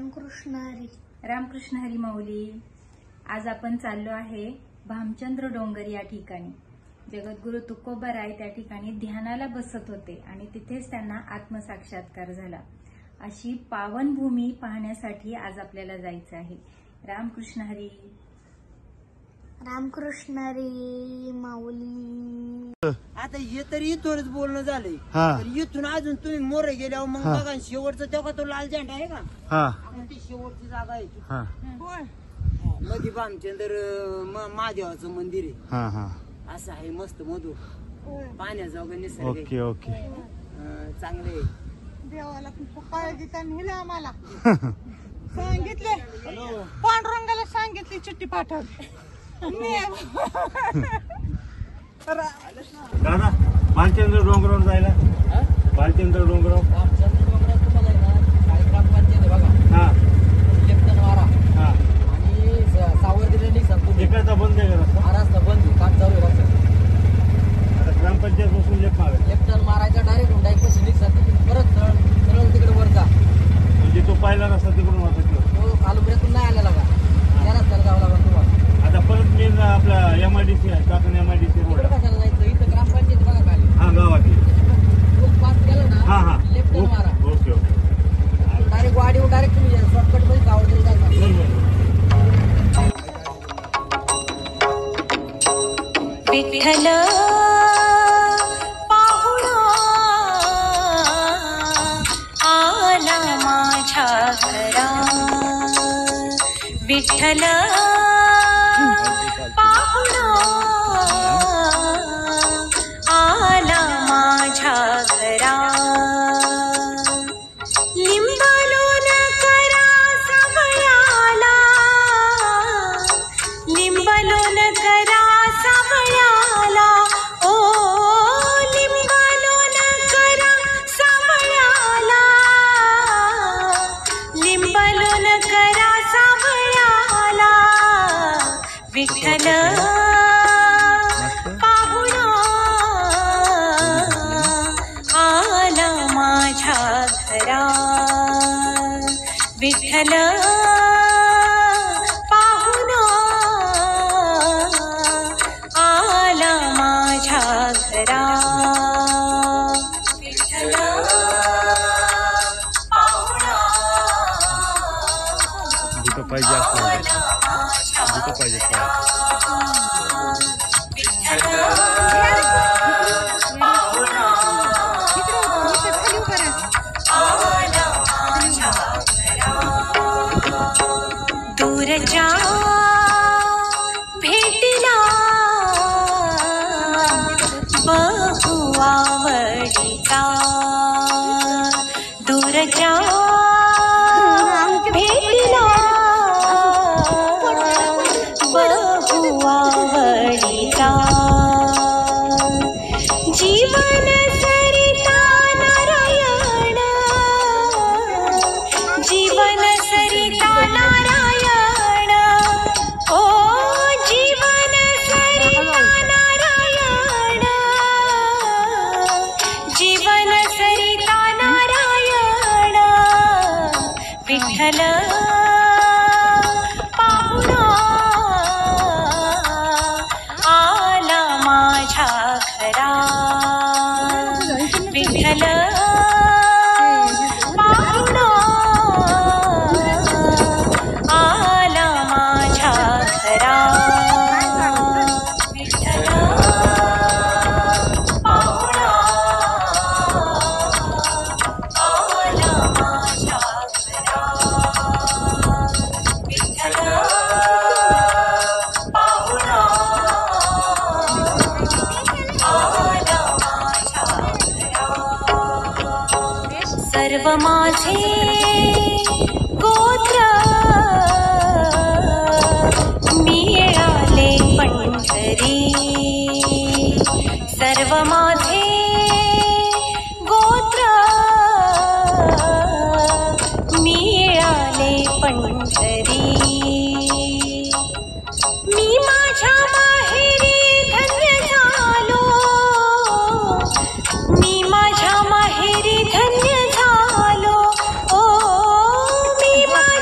रामकृष्ण हरी. रामकृष्ण हरी माऊली. आज आपण चाललो आहे भामचंद्र डोंगर या ठिकाणी. जगद्गुरु तुकोबाराय त्या ठिकाणी ध्यानाला बसत होते आणि तिथेच त्यांना आत्मसाक्षात्कार झाला. अशी पावन भूमी पाहण्यासाठी आज आपल्याला जायचं आहे. रामकृष्ण हरी. रामकृष्ण हरी माऊली. आता हे तरी इथूनच बोलणं झालंय. हा. तर इथून अजून तुम्ही मोरे गेल्यावर मग हा. बघा शेवटचा तेव्हा तो लाल झेंडा आहे का? हा आपण ती शेवटची जागा आहे. हा मध्ये भामचंद्र महादेवाचं मंदिर आहे. हा हा असं आहे मस्त मधू पाण्याजोगं निसर्ग आहे. Okay okay. चांगले देवाला काळजी त्यांनी आम्हाला सांगितले. पांडुरंगाला सांगितली चिठ्ठी पाठव. दादा बालचंद्र डोंगरावर जायला. बालचंद्र डोंगरावर. हा हा इकडचा बंद आहे का रस्ता? आता ग्रामपंचायत बसून लेप मारायचा. म्हणजे तो पहिला रस्ता तिकडून होता आता परत मेन आपला MIDC आहे. Chakan MIDC road. हा गावातील. हा हा ओके ओके. डायरेक्ट वाडीवर डायरेक्ट तुम्ही शॉर्टकट मध्ये गावात विठ्ठल पाहुणा आला माझ्या घरा. विठ्ठल पाहुणा आला माझ्या घरा. लिंबालोन करा सावळ्याला. लिंबालोन करा सावळ्याला. ओ लिंबालोन करा सावळ्याला. लिंबालोन करा सावळ्याला. विठ्ठल पाहुणा आला माझ्या घरा. विठ्ठल पाहुणा आला माझ्या घरा. विठ्ठल पाहुणा जिथं पाहिजे असलं जिथं पाहिजे दूरच्या भेटीला बहुआवडीचा. दूरच्या भेटीला बहुआवडीचा. जीवन सरिता नारायण. जीवन सरिता नारायण. ओ जीवन सरिता नारायण. जीवन सरिता नारायण. विठ्ठल पाहुणा आला माझ्या घरा. विठ्ठल पाहुणा आला माझ्या घरा. विठ्ठल पाहुणा आला माझ्या घरा. विठ्ठल पाहुणा आला माझ्या घरा. सर्व माझे गोत्र मिळाले पंढरी. सर्व माझे गोत्र मिळाले पंढरी. मी माझ्या माहेरी धन्य झालो. मी माझ्या माहेरी धन्य झालो. ओ मी माझ्या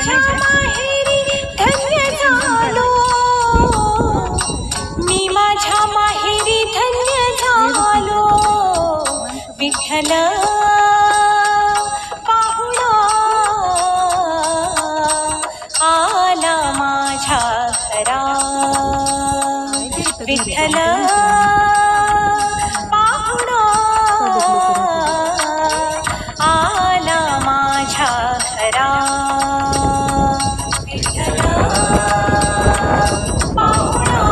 विठ्ठल पाहुणा आला माझ्या घरा विठ्ठल पाहुणा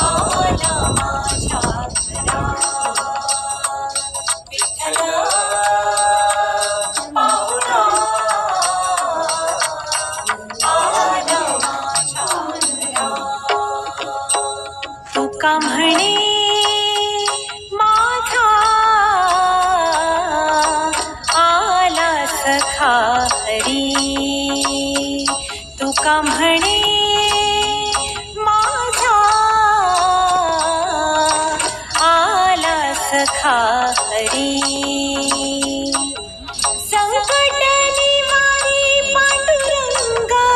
आला माझ्या घरा विठ्ठल पाहुणा आला माझ्या घरा तुका म्हणे माझा आला सखा हरी तुका म्हणे माझा आला सखा हरी संकट निवारी पांडुरंगा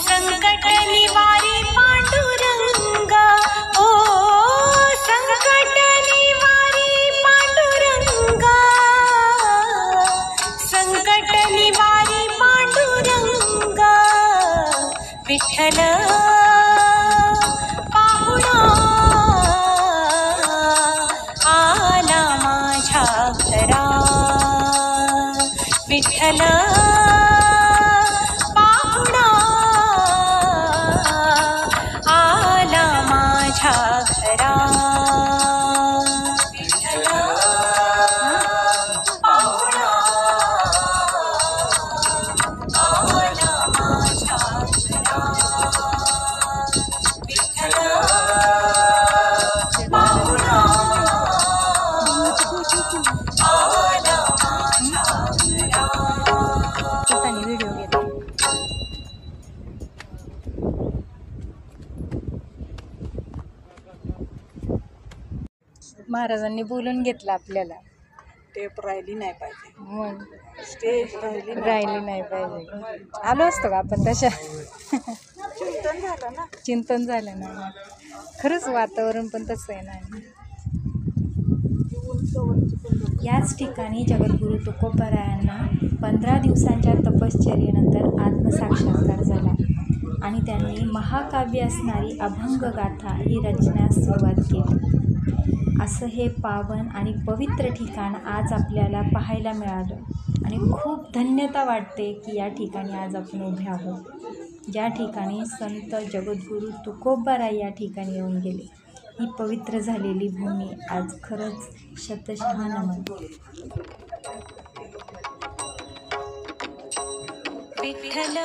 संकट निवारी पांडुरंगा ओ संकट निवारी पांडुरंगा संकट निवारी पांडुरंगा विठ्ठल पाहुणा आला माझ्या घरा विठ्ठल पाहुणा आला माझ्या घरा विठ्ठल पाहुणा आला माझ्या घरा विठ्ठल पाहुणा आला माझ्या घरा व्हिडिओ घेते. महाराजांनी बोलून घेतलं आपल्याला. टेप राहिली नाही पाहिजे, मग स्टेज राहिली राहिली नाही पाहिजे. आलो असतो का आपण तशा. चिंतन झालं ना. चिंतन झालं ना. खरंच वातावरण पण तसं आहे ना. याच ठिकाणी जगद्गुरू तुकोबारायांना 15 दिवसांच्या तपश्चर्येनंतर आत्मसाक्षात्कार झाला आणि त्यांनी महाकाव्य असणारी अभंगगाथा ही रचण्यास सुरुवात केली. असं हे पावन आणि पवित्र ठिकाण आज आपल्याला पाहायला मिळालं आणि खूप धन्यता वाटते की या ठिकाणी आज आपण उभे आहोत. ज्या ठिकाणी संत जगद्गुरू तुकोबाराय या ठिकाणी येऊन गेले. ही पवित्र झालेली भूमी आज खरंच शतशः नमन. विठ्ठल